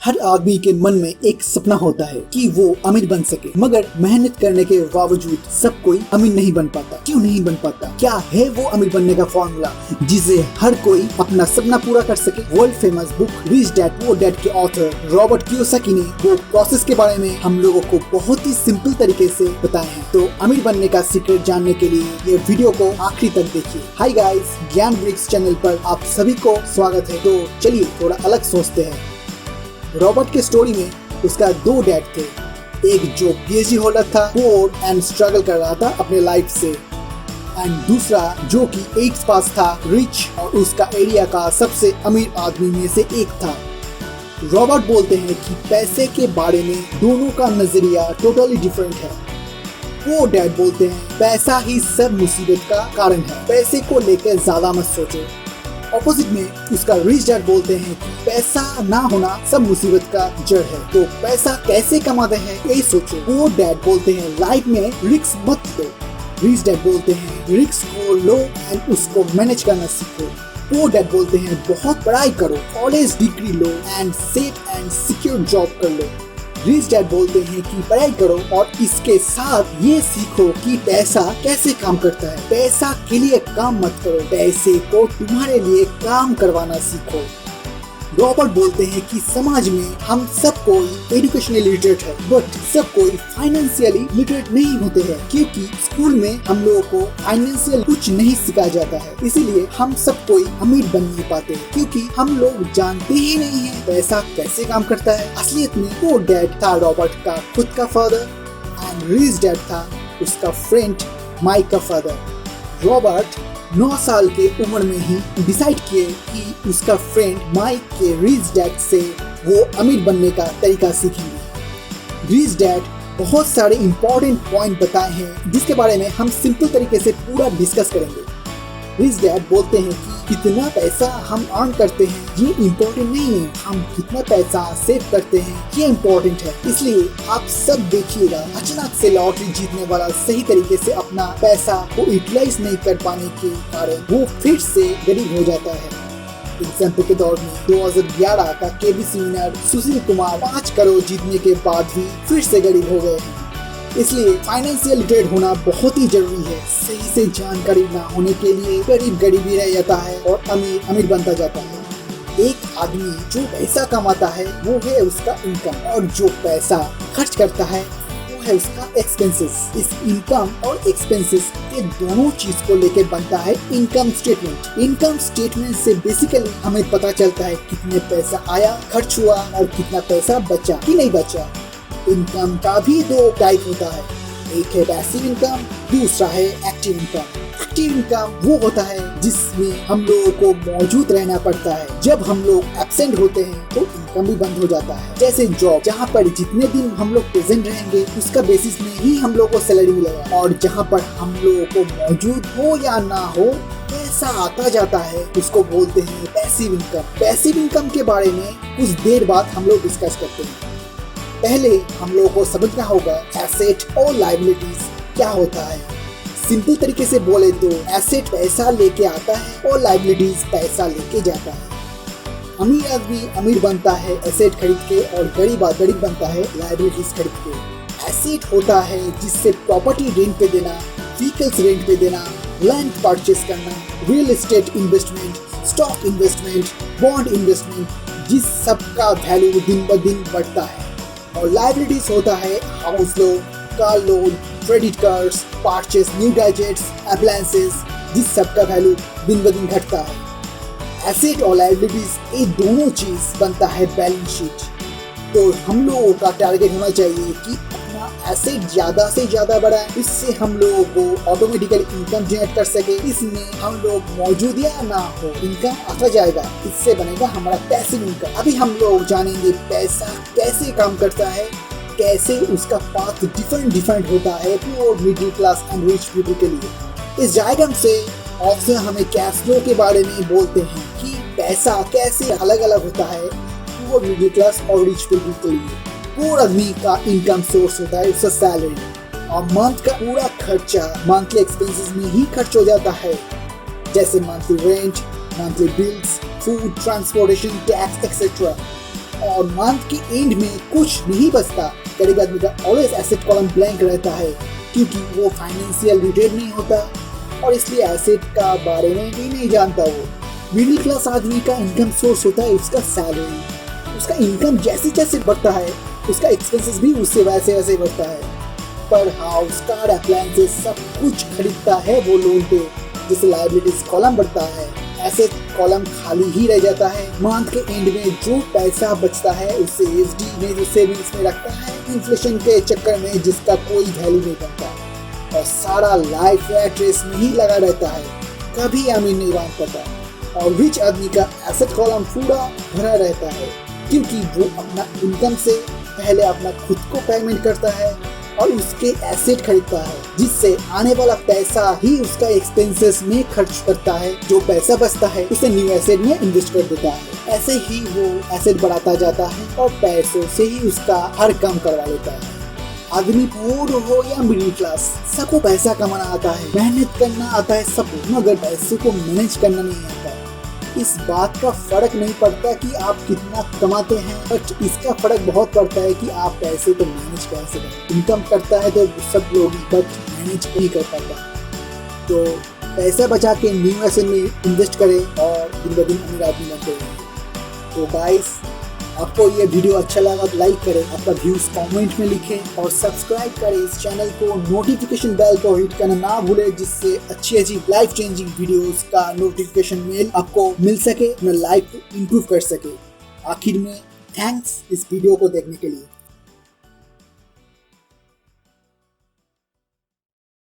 हर आदमी के मन में एक सपना होता है कि वो अमीर बन सके, मगर मेहनत करने के बावजूद सब कोई अमीर नहीं बन पाता। क्यों नहीं बन पाता? क्या है वो अमीर बनने का फॉर्मूला जिसे हर कोई अपना सपना पूरा कर सके? World famous book rich dad poor dad के ऑथर रॉबर्ट कियोसाकी ने वो प्रोसेस के बारे में हम लोगों को बहुत ही सिंपल तरीके से बताया है। तो अमीर बनने का सीक्रेट जानने के लिए ये वीडियो को आखिरी तक देखिए। हाय गाइस, ज्ञान ब्रिक्स चैनल पर आप सभी को स्वागत है। तो चलिए थोड़ा अलग सोचते हैं। रॉबर्ट के स्टोरी में उसका दो डैड थे, एक जो पीएचडी होल्डर था पोर एंड स्ट्रगल कर रहा था अपने लाइफ से, एंड दूसरा जो कि 8th पास था, रिच और उसका एरिया का सबसे अमीर आदमी में से एक था। रॉबर्ट बोलते हैं कि पैसे के बारे में दोनों का नजरिया टोटली डिफरेंट है। वो डैड बोलते हैं पैसा ही सब मुसीबत का कारण है, पैसे को लेकर ज्यादा मत सोचो। ऑपोजिट में उसका रिच डैड बोलते हैं कि पैसा ना होना सब मुसीबत का जड़ है, तो पैसा कैसे कमाते हैं यही सोचो। वो डैड बोलते हैं लाइफ में रिस्क मत लो। रिच डैड बोलते हैं रिस्क को लो एंड उसको मैनेज करना सीखो। वो डैड बोलते हैं बहुत पढ़ाई करो, college degree low and safe and secure job कर लो। रिच डैड बोलते हैं कि पढ़ाई करो और इसके साथ ये सीखो कि पैसा कैसे काम करता है। पैसा के लिए काम मत करो, पैसे को तुम्हारे लिए काम करवाना सीखो। रॉबर्ट बोलते हैं कि समाज में हम सब कोई एजुकेशनली लिटरेट है, बट सब कोई फाइनेंशियली लिटरेट नहीं होते हैं, क्योंकि स्कूल में हम लोगों को फाइनेंशियल कुछ नहीं सिखाया जाता है। इसीलिए हम सब कोई अमीर बन नहीं पाते, क्योंकि हम लोग जानते ही नहीं है पैसा कैसे काम करता है। असलियत में वो डैड था रॉबर्ट का खुद का फादर एंड रिच डैड था उसका फ्रेंड माइक का फादर। रॉबर्ट 9 साल के उम्र में ही डिसाइड किए कि उसका फ्रेंड माइक के रिच डैड से वो अमीर बनने का तरीका सीखेंगे। रिच डैड बहुत सारे इम्पोर्टेंट पॉइंट बताए हैं जिसके बारे में हम सिंपल तरीके से पूरा डिस्कस करेंगे। रिच डैड बोलते हैं कि कितना पैसा हम अर्न करते हैं ये इम्पोर्टेंट नहीं है, हम कितना पैसा सेव करते हैं ये इम्पोर्टेंट है। इसलिए आप सब देखिएगा, अचानक से लॉटरी जीतने वाला सही तरीके से अपना पैसा को यूटिलाइज नहीं कर पाने के कारण वो फिर से गरीब हो जाता है। एग्जाम्पल के दौर में 2011 का केबीसी विनर सुशील कुमार 5 करोड़ जीतने के बाद भी फिर से गरीब हो गए हैं। इसलिए फाइनेंशियल लिटरेट होना बहुत ही जरूरी है। सही से जानकारी ना होने के लिए गरीब ही रह जाता है और अमीर बनता जाता है। एक आदमी जो पैसा कमाता है वो है उसका इनकम, और जो पैसा खर्च करता है वो है उसका एक्सपेंसेस। इस इनकम और एक्सपेंसेस के दोनों चीज को लेके बनता है इनकम स्टेटमेंट। इनकम स्टेटमेंट से बेसिकली हमें पता चलता है कितने पैसा आया, खर्च हुआ और कितना पैसा बचा कि नहीं बचा। इनकम का भी 2 टाइप होता है, एक है पैसिव इनकम, दूसरा है एक्टिव इनकम। एक्टिव इनकम वो होता है जिसमें हम लोगों को मौजूद रहना पड़ता है। जब हम लोग एब्सेंट होते हैं तो इनकम भी बंद हो जाता है। जैसे जॉब, जहाँ पर जितने दिन हम लोग प्रेजेंट रहेंगे उसका बेसिस में ही हम लोगों को सैलरी मिलेगा, और जहाँ पर हम लोगों को मौजूद हो या ना हो पैसा आता जाता है उसको बोलते हैं पैसिव इनकम। पैसिव इनकम के बारे में कुछ देर बाद हम लोग डिस्कस करते हैं। पहले हम लोगों को समझना होगा एसेट और लायबिलिटीज क्या होता है। सिंपल तरीके से बोले तो एसेट पैसा लेके आता है और लायबिलिटीज पैसा लेके जाता है। अमीर आदमी अमीर बनता है एसेट खरीद के, और गरीब बनता है लायबिलिटीज खरीद के। एसेट होता है जिससे प्रॉपर्टी रेंट पे देना, व्हीकल्स रेंट पे देना, लैंड परचेस करना, real estate investment, stock investment, bond investment, जिस सब का वैल्यू दिन ब दिन बढ़ता है। और लायबिलिटीज होता है house loan, car loan, credit cards, purchase new gadgets, appliances, जिस सब का वैल्यू दिन ब दिन घटता है। एसेट और लायबिलिटीज ये दोनों चीज बनता है बैलेंस शीट। तो हम लोगों का टारगेट होना चाहिए कि अपना एसेट ज्यादा से ज्यादा बढ़ाएं, इससे हम लोगों को ऑटोमेटिकली इनकम जनरेट कर सके। इसमें हम लोग मौजूद या ना हो इनकम आता जाएगा, इससे बनेगा हमारा पैसिव इनकम। अभी हम लोग जानेंगे पैसा कैसे काम करता है, कैसे उसका पाथ डिफरेंट होता है poor, middle class and rich people के लिए। इस डायग्राम से ऑप्शन हमें कैश फ्लो के बारे में बोलते हैं कि पैसा कैसे अलग अलग होता है पुअर, मिडिल क्लास और रिच पीपल के लिए। पुअर आदमी का इनकम सोर्स होता है उसका सैलरी, और मंथ का पूरा खर्चा मंथली एक्सपेंसेस में ही खर्च हो जाता है, जैसे monthly rent, monthly bills, food, transportation, tax etcetera. और मंथ के एंड में कुछ नहीं बचता, गरीब आदमी का ऑलवेज एसेट कॉलम ब्लैंक रहता है क्योंकि वो फाइनेंशियल लिटरेट नहीं होता और इसलिए एसेट का बारे में भी नहीं जानता। वो मिडिल क्लास आदमी का इनकम सोर्स होता है उसका सैलरी। उसका इनकम जैसे जैसे बढ़ता है उसका एक्सपेंसेस भी उससे वैसे वैसे बढ़ता है। पर हाउस, कार, अप्लायंसेस सब कुछ खरीदता है वो लोन पे, जिससे लायबिलिटीज कॉलम बढ़ता है, एसेट कॉलम खाली ही रह जाता है। मंथ के एंड में जो पैसा बचता है उससे एफडी में, जो सेविंग्स में रखता है, इन्फ्लेशन के चक्कर में जिसका कोई वैल्यू नहीं बनता और सारा लाइफ रैट रेस में ही लगा रहता है, कभी अमीर नहीं बन पाता। और रिच आदमी का एसेट कॉलम पूरा भरा रहता है क्योंकि वो अपना इनकम से पहले अपना खुद को पेमेंट करता है और उसके एसेट खरीदता है, जिससे आने वाला पैसा ही उसका एक्सपेंसेस में खर्च करता है। जो पैसा बचता है उसे न्यू एसेट में इन्वेस्ट कर देता है। ऐसे ही वो एसेट बढ़ाता जाता है और पैसों से ही उसका हर काम करवा लेता है। आदमी पुअर हो या मिडिल क्लास, सबको पैसा कमाना आता है, मेहनत करना आता है सबको, मगर पैसे को मैनेज करना नहीं आता है। इस बात का फर्क नहीं पड़ता कि आप कितना कमाते हैं, बट इसका फर्क बहुत पड़ता है कि आप पैसे को मैनेज कैसे करें। इनकम करता है तो सब लोग, बट मैनेज नहीं कर पाता। तो पैसा बचा के न्यू एसेट में इन्वेस्ट करें और दिन ब दिन अमीर आदमी बनते हैं। तो गाइस, आपको ये वीडियो अच्छा लगा तो लाइक करें, आपका व्यूज कमेंट में लिखें और सब्सक्राइब करें इस चैनल को। नोटिफिकेशन बेल को हिट करना ना भूलें, जिससे अच्छी लाइफ चेंजिंग वीडियोस का नोटिफिकेशन मेल आपको मिल सके, अपना लाइफ को इम्प्रूव कर सके। आखिर में थैंक्स इस वीडियो को देखने के लिए।